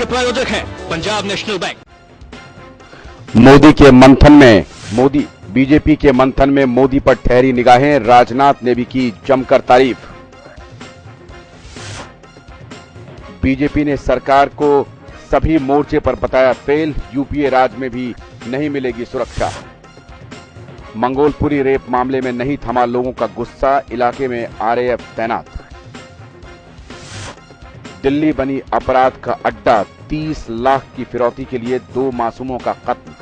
के प्रायोजक हैं पंजाब नेशनल बैंक। बीजेपी के मंथन में मोदी पर ठहरी निगाहें, राजनाथ ने भी की जमकर तारीफ। बीजेपी ने सरकार को सभी मोर्चे पर बताया फेल, यूपीए राज में भी नहीं मिलेगी सुरक्षा। मंगोलपुरी रेप मामले में नहीं थमा लोगों का गुस्सा, इलाके में आरएएफ तैनात। दिल्ली बनी अपराध का अड्डा, 30 लाख की फिरौती के लिए 2 मासूमों का कत्ल।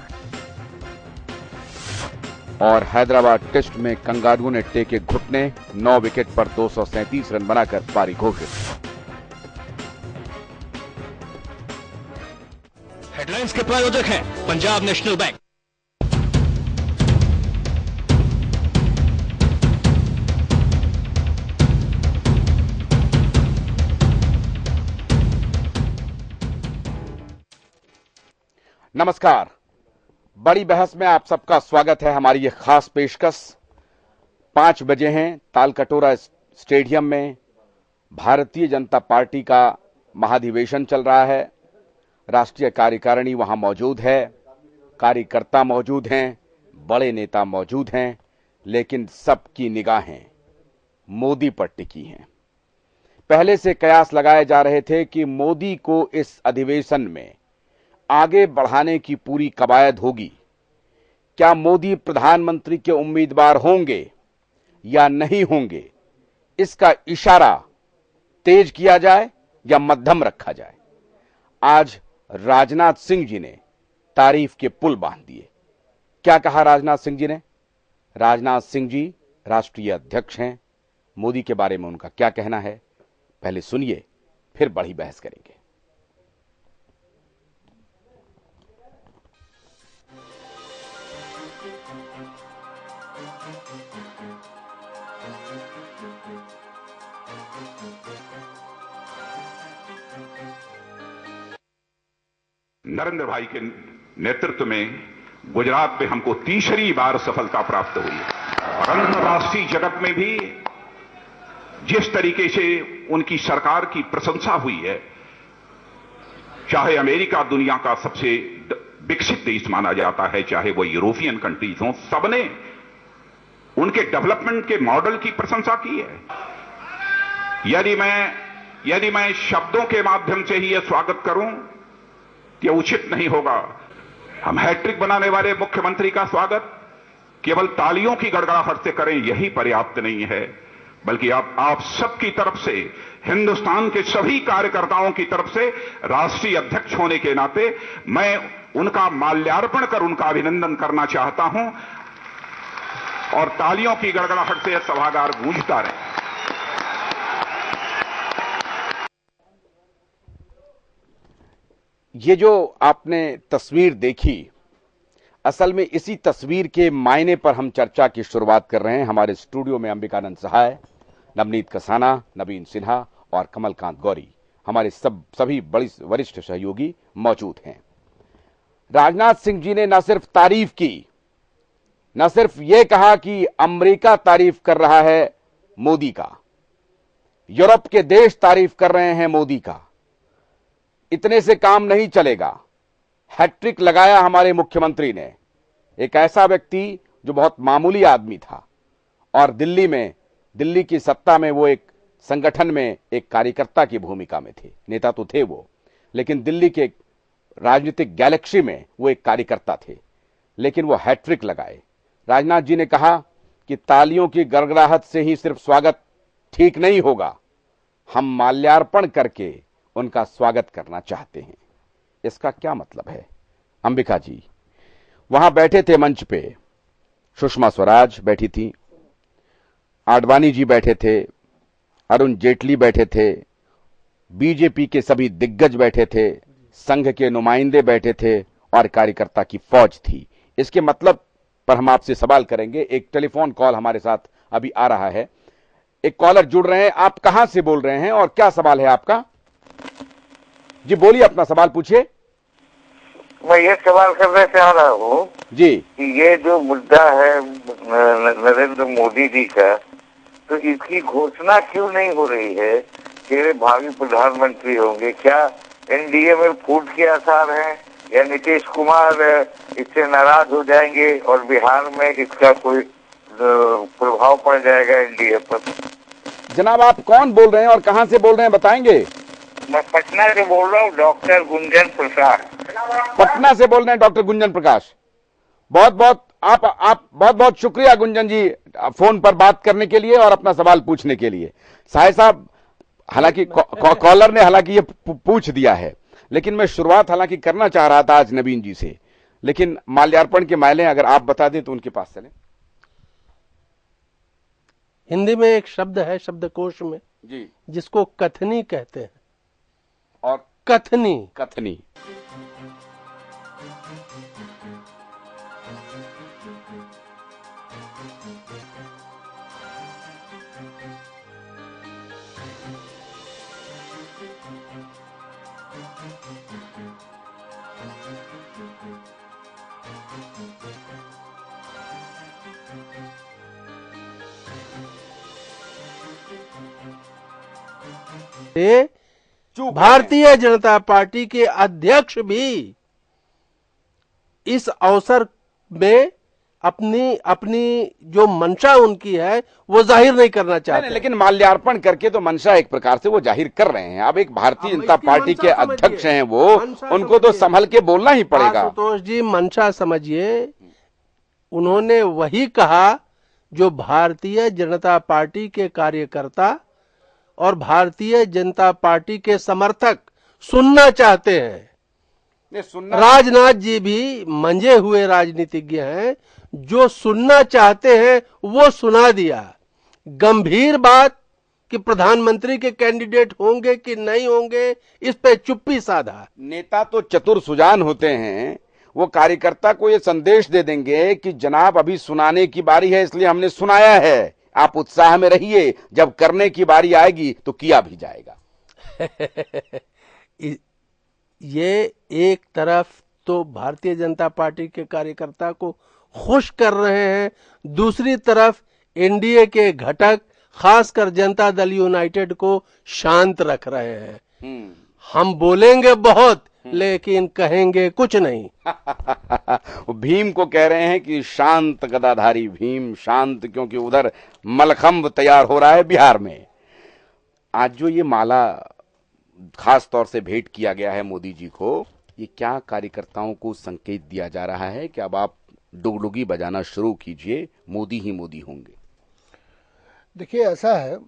और हैदराबाद टेस्ट में कंगारुओं ने टेके घुटने, 9 विकेट पर 237 रन बनाकर पारी घोषित। हेडलाइंस के प्रायोजक हैं पंजाब नेशनल बैंक। नमस्कार, बड़ी बहस में आप सबका स्वागत है। हमारी ये खास पेशकश 5 बजे हैं, तालकटोरा स्टेडियम में भारतीय जनता पार्टी का महाधिवेशन चल रहा है। राष्ट्रीय कार्यकारिणी वहां मौजूद है, कार्यकर्ता मौजूद हैं, बड़े नेता मौजूद हैं, लेकिन सबकी निगाहें मोदी पर टिकी हैं। पहले से कयास लगाए जा रहे थे कि मोदी को इस अधिवेशन में आगे बढ़ाने की पूरी कवायद होगी। क्या मोदी प्रधानमंत्री के उम्मीदवार होंगे या नहीं होंगे, इसका इशारा तेज किया जाए या मध्यम रखा जाए। आज राजनाथ सिंह जी ने तारीफ के पुल बांध दिए। क्या कहा राजनाथ सिंह जी ने? राजनाथ सिंह जी राष्ट्रीय अध्यक्ष हैं। मोदी के बारे में उनका क्या कहना है, पहले सुनिए, फिर बड़ी बहस करेंगे। नरेंद्र भाई के नेतृत्व में गुजरात में हमको तीसरी बार सफलता प्राप्त हुई है और अंतर्राष्ट्रीय जगत में भी जिस तरीके से उनकी सरकार की प्रशंसा हुई है, चाहे अमेरिका दुनिया का सबसे विकसित देश माना जाता है, चाहे वो यूरोपियन कंट्रीज हों, सबने उनके डेवलपमेंट के मॉडल की प्रशंसा की है। यदि मैं शब्दों के माध्यम से ही यह स्वागत करूं, यह उचित नहीं होगा। हम हैट्रिक बनाने वाले मुख्यमंत्री का स्वागत केवल तालियों की गड़गड़ाहट से करें, यही पर्याप्त नहीं है, बल्कि आप सबकी तरफ से, हिंदुस्तान के सभी कार्यकर्ताओं की तरफ से राष्ट्रीय अध्यक्ष होने के नाते मैं उनका माल्यार्पण कर उनका अभिनंदन करना चाहता हूं और तालियों की गड़गड़ाहट से सभागार गूंजता रहे। ये जो आपने तस्वीर देखी, असल में इसी तस्वीर के मायने पर हम चर्चा की शुरुआत कर रहे हैं। हमारे स्टूडियो में अंबिकानंद सहाय, नवनीत कसाना, नवीन सिन्हा और कमलकांत गौरी, हमारे सभी बड़ी वरिष्ठ सहयोगी मौजूद हैं। राजनाथ सिंह जी ने न सिर्फ तारीफ की, न सिर्फ ये कहा कि अमेरिका तारीफ कर रहा है मोदी का, यूरोप के देश तारीफ कर रहे हैं मोदी का। इतने से काम नहीं चलेगा। हैट्रिक लगाया हमारे मुख्यमंत्री ने, एक ऐसा व्यक्ति जो बहुत मामूली आदमी था और दिल्ली की सत्ता में वो एक संगठन में एक कार्यकर्ता की भूमिका में थे। नेता तो थे वो, लेकिन दिल्ली के राजनीतिक गैलेक्सी में वो एक कार्यकर्ता थे, लेकिन वो हैट्रिक लगाए। राजनाथ जी ने कहा कि तालियों की गड़गड़ाहट से ही सिर्फ स्वागत ठीक नहीं होगा, हम माल्यार्पण करके उनका स्वागत करना चाहते हैं। इसका क्या मतलब है? अंबिका जी वहां बैठे थे मंच पे, सुषमा स्वराज बैठी थी, आडवाणी जी बैठे थे, अरुण जेटली बैठे थे, बीजेपी के सभी दिग्गज बैठे थे, संघ के नुमाइंदे बैठे थे और कार्यकर्ता की फौज थी। इसके मतलब पर हम आपसे सवाल करेंगे। एक टेलीफोन कॉल हमारे साथ अभी आ रहा है, एक कॉलर जुड़ रहे हैं। आप कहां से बोल रहे हैं और क्या सवाल है आपका? जी बोलिए, अपना सवाल पूछिए। मैं ये सवाल करना चाह रहा हूँ जी कि ये जो मुद्दा है नरेंद्र मोदी जी का, तो इसकी घोषणा क्यों नहीं हो रही है कि वे भावी प्रधानमंत्री होंगे? क्या एनडीए में फूट के आसार हैं या नीतीश कुमार इससे नाराज हो जाएंगे और बिहार में इसका कोई प्रभाव पड़ जाएगा एनडीए पर? जनाब आप कौन बोल रहे हैं और कहां से बोल रहे हैं, बताएंगे? मैं पटना से बोल रहा हूँ, डॉक्टर गुंजन प्रसाद। पटना से बोल रहे हैं डॉक्टर गुंजन प्रकाश। बहुत बहुत शुक्रिया गुंजन जी, फोन पर बात करने के लिए और अपना सवाल पूछने के लिए। साहिब साहब, हालांकि कॉलर ने हालांकि ये पूछ दिया है, लेकिन मैं शुरुआत हालांकि करना चाह रहा था आज नवीन जी से, लेकिन माल्यार्पण के मायने अगर आप बता दें तो उनके पास चलें। हिंदी में एक शब्द है शब्दकोश में जी, जिसको कथनी कहते हैं। और कथनी कथनी भारतीय जनता पार्टी के अध्यक्ष भी इस अवसर में अपनी जो मंशा उनकी है वो जाहिर नहीं करना चाहते। लेकिन माल्यार्पण करके तो मंशा एक प्रकार से वो जाहिर कर रहे हैं। अब एक भारतीय जनता पार्टी के अध्यक्ष हैं वो, उनको तो संभल के बोलना ही पड़ेगा। आशुतोष जी, मंशा समझिए, उन्होंने वही कहा जो भारतीय जनता पार्टी के कार्यकर्ता और भारतीय जनता पार्टी के समर्थक सुनना चाहते हैं। राजनाथ जी भी मंजे हुए राजनीतिज्ञ हैं, जो सुनना चाहते हैं वो सुना दिया। गंभीर बात कि प्रधानमंत्री के कैंडिडेट होंगे कि नहीं होंगे, इस पे चुप्पी साधा। नेता तो चतुर सुजान होते हैं, वो कार्यकर्ता को ये संदेश दे देंगे कि जनाब अभी सुनाने की बारी है, इसलिए हमने सुनाया है, आप उत्साह में रहिए, जब करने की बारी आएगी तो किया भी जाएगा। ये एक तरफ तो भारतीय जनता पार्टी के कार्यकर्ता को खुश कर रहे हैं, दूसरी तरफ एनडीए के घटक खासकर जनता दल यूनाइटेड को शांत रख रहे हैं। हम बोलेंगे बहुत लेकिन कहेंगे कुछ नहीं। भीम को कह रहे हैं कि शांत गदाधारी भीम, शांत, क्योंकि उधर मलखंब तैयार हो रहा है बिहार में। आज जो ये माला खास तौर से भेंट किया गया है मोदी जी को, ये क्या कार्यकर्ताओं को संकेत दिया जा रहा है कि अब आप डुगडुगी बजाना शुरू कीजिए, मोदी ही मोदी होंगे? देखिए, ऐसा है